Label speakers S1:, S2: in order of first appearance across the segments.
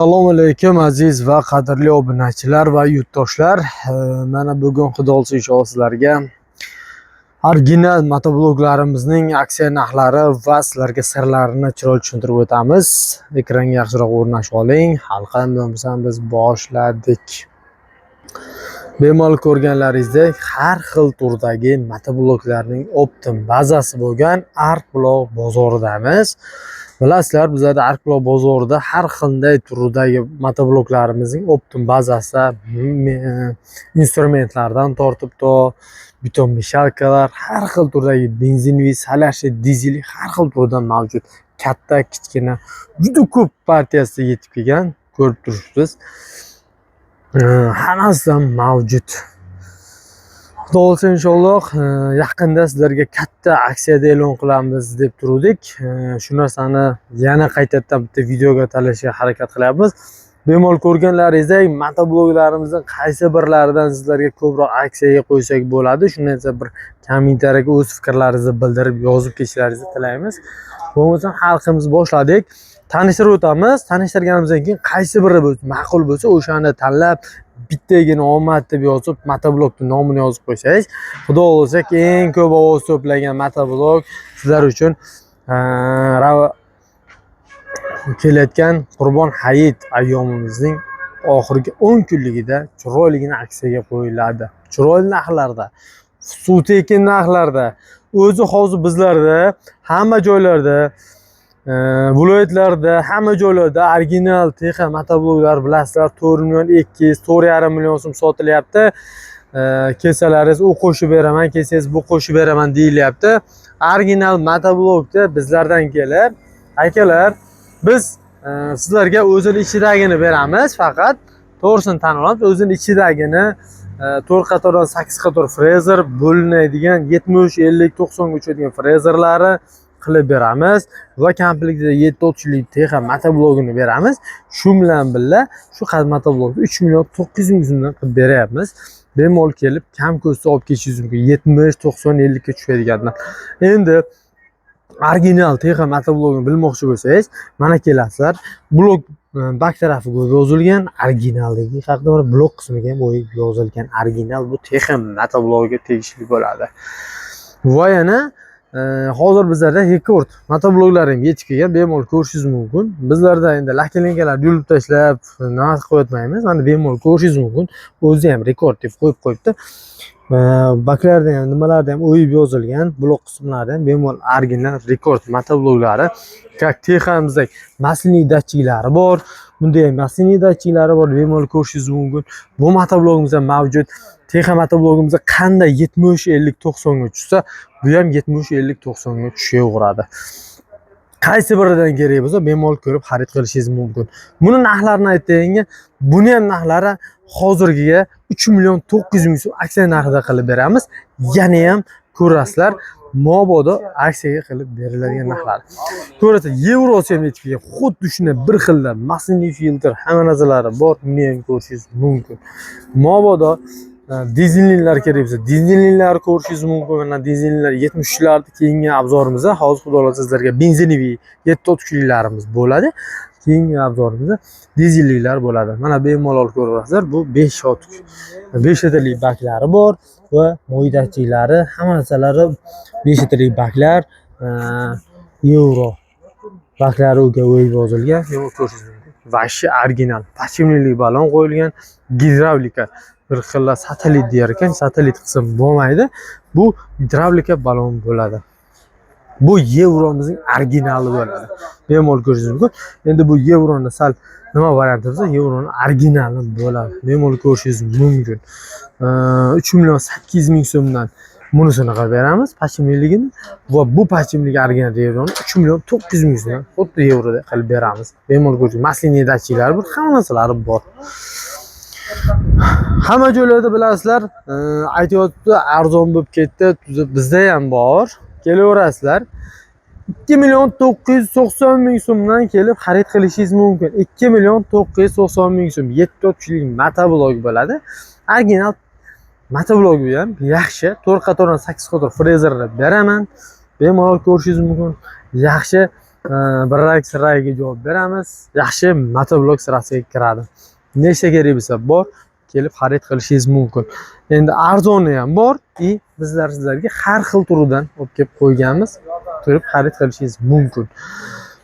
S1: Assalomu alaykum aziz va qadrli obunachilar va yurtdoshlar. Mana bugun xudo xolisa inshaalloh sizlarga original motobloglarimizning aksiya narxlari va sizlarga sirlarini chiroyli tushuntirib o'tamiz. Ekranga yaxshiroq o'rnashib oling. Halqam bo'lmasa biz boshladik. Bemalol ko'rganlaringizdek, har xil turdagi motobloglarning optim bazasi bo'lgan Artblog bozoridamiz. Bilasizlar, bizlarda Artblog bozorida har qanday turdagi motobloglarimizning optim bazasida instrumentlardan tortib to beton mishalkalar, har xil turdagi benzinli, salashli, dizelli har xil turdan mavjud. Katta, kichkina, juda ko'p partiyasida yetib kelgan, ko'rib turibsiz. Hammasidan mavjud. Xudo xolisa inshaalloh yaqinda sizlarga katta aksiyada e'lon qilamiz deb turdik. Shu narsani yana qaytadan bitta videoga talashga harakat qilyapmiz. Bemalol ko'rganlaringizdek, motobloglarimizning qaysi birlaridan sizlarga ko'proq aksiyaga qo'ysak bo'ladi, shuni esa bir kommentariyaga o'z fikrlaringizni bildirib yozib ketishlaringizni tilaymiz. Bo'lmasa xalqimiz boshladik. Tanishtirib o'tamiz. Tanishtirganimizdan keyin qaysi biri ma'qul bo'lsa, o'shani tanlab bittagina omad deb yozib, motoblogning nomini yozib qo'ysangiz, xudo xolisa eng ko'p ovoz to'plagan motoblog sizlar uchun kelayotgan Qurbon hayit ayyomimizning oxirgi 10 kunligida chiroyligina aksiyaga qo'yiladi. Chiroyli narxlarda, suv tekin narxlarda, o'zi hozir bizlarda hamma joylarda, viloyatlarda, hamma joylarda original texnika motobloglar bilasizlar 4 million 200, 4,5 million so'm sotilyapti. Kelsalaringiz u qo'shib beraman, kelsangiz bu qo'shib beraman deyilyapti. Original motoblogni bizlardan kelib, akalar, biz sizlarga o'zini ichidagini beramiz, faqat to'g'risini tan olamiz. O'zini ichidagini 4 qatordan 8 qator frezer bo'linadigan 70, 50, 90 ga uchadigan frezerlari qilib beramiz va komplektida 7 lik texnika motoblogini beramiz. Shu bilan birga shu motoblogni 3 million 900 ming so'mdan qilib beryapmiz. Bemalol kelib kam ko'sta olib ketishingiz mumkin. 70, 90, 50 ga tushadigandan. Endi original texnika motoblogini bilmoqchi bo'lsangiz, mana kelasizlar. Blok bak tarafiga yozilgan originalligi haqida blok qismiga ham yozilgan original bu texnika motoblogiga tegishli bo'ladi. Va yana hozir bizlarda rekord motobloglar ham yetib kelgan, bemalol ko'rishingiz mumkin. Bizlarda endi laka-linkalarni yulib tashlab, nima qo'ymaymiz. Mana bemalol ko'rishingiz mumkin. O'zi ham rekord deb qo'yibdi. Baklarda ham, nimalarda ham o'yib yozilgan, blok qismlarida ham bemalol original rekord motobloglari. Texnikamizdagi mas'uliyat datchiklari bor. Bunda ham mas'uliyat datchiklari bor, bemalol ko'rishingiz mumkin. Bu motoblogimizda mavjud. Texnika motoblogimizda qanday 70, 50, 90 ga tushsa, bu ham 70, 50, 90 ga tushaveradi. Qaysi biridan kerak bo'lsa, bemalol ko'rib xarid qilishingiz mumkin. Buni narxlarini aytayinga, buni ham narxlari hozirgiga 3 million 900 ming so'm aksiya narxida qilib beramiz. Yana ham ko'rasizlar, mabodo aksiyaga qilib beriladigan narxlar. Ko'rasiz, yevrosi ham yetib kelgan. Xuddi shunday bir xillar, mas'uliyat filtr, hamma narsalari bor. Buni ham ko'rishingiz mumkin. Mabodo dizellilar kerak bo'lsa, dizellilar ko'rishingiz mumkin. Mana dizellilar 70'larni keyingi obzorimizda hozir xudo xolisa sizlarga benzinli 7 bo'ladi. Keyingi obzorimizda dizellilar bo'ladi. Mana bemalol ko'ryapsizlar, bu 5 sotuk. 5 litrlik baklari bor va mo'ydachiklari, hamma narsalari 5 litrlik baklar, yevro baklari o'ga o'yib yozilgan. Ko'rishingiz mumkin. Vashi original, pachimlilik balon qo'yilgan, gidravlika bir xilla satelit der ekan, satelit qism bo'lmaydi. Bu gidravlika balon bo'ladi. Bu yevromizning originali bo'ladi. Bemalol ko'rishingiz mumkin. Endi bu yevroni sal nima varianti bo'lsa, yevroni originali bo'ladi. Bemalol ko'rishingiz mumkin. 3 million 800 ming so'mdan bunisini qilib beramiz, pachimliligini va bu pachimlik original yevroni 3 million 900 ming so'mdan xuddi yevroda qilib beramiz. Bemalol ko'rishingiz, mas'uliyat datchiklari bor, hamma narsalari bor. Hamma joylarda bilasizlar, aytyapti, arzon bo'lib ketdi, bizda ham bor. Kelaverasizlar. 2 million 990 ming so'mdan kelib xarid qilishingiz mumkin. 2 million 990 ming so'm 7 lik motoblog bo'ladi. Original motoblog bu ham yaxshi. 4 qatordan 8 qator frezerni beraman. Bemalol ko'rishingiz mumkin. Yaxshi bir sirasiga javob beramiz. Yaxshi motoblok sirasiga kiradi. Nechta kerak bo'lsa bor, kelib xarid qilishingiz mumkin. Endi arzoni ham bor, sizlarga har xil turidan olib kelib qo'yganmiz. Turib xarid qilishingiz mumkin.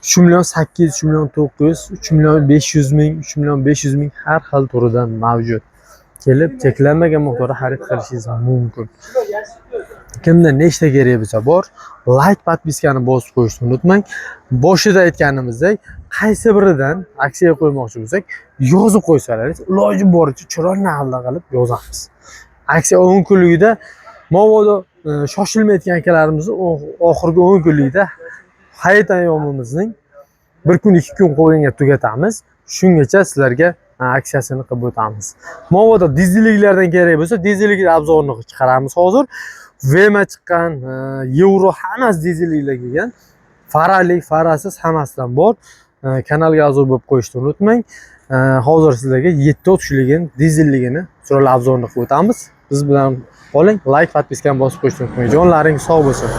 S1: 3.800.000, 3.900.000, 3.500.000, 3.500.000 har xil turidan mavjud. Kelib cheklanmagan miqdorda xarid qilishingiz mumkin. Kimda nechta kerak bo'lsa bor, like, podpiskani bosib qo'yishni unutmang. Boshida aytganimizdek, qaysi biridan aksiya qo'ymoqchi bo'lsak, yozib qo'ysalaringiz, iloji boricha chiroyli holda qilib yozamiz. Aksiya 10 kunligida mabodo shoshilmayotgan akalarimizni oxirgi 10 kunlikda hayit ayyomimizning 1 kun 2 kun qolganga tugatamiz. Shungacha sizlarga aksiyasini qilib o'tamiz. Mabodo dizelliklardan kerak bo'lsa, dizellik obzorini chiqaramiz hozir. Vema chiqqan, Euro hammasi dizelliklar kelgan. Farali, farasiz hammasidan bor. Kanalga a'zo bo'lib qo'yishni unutmang. Hozir sizlarga 7 tushligini, dizelligini chiroyli obzorini qilib o'tamiz. Biz bilan qoling, like, podpiskani bosib qo'yishni unutmang. Jonlaring sog' bo'lsin.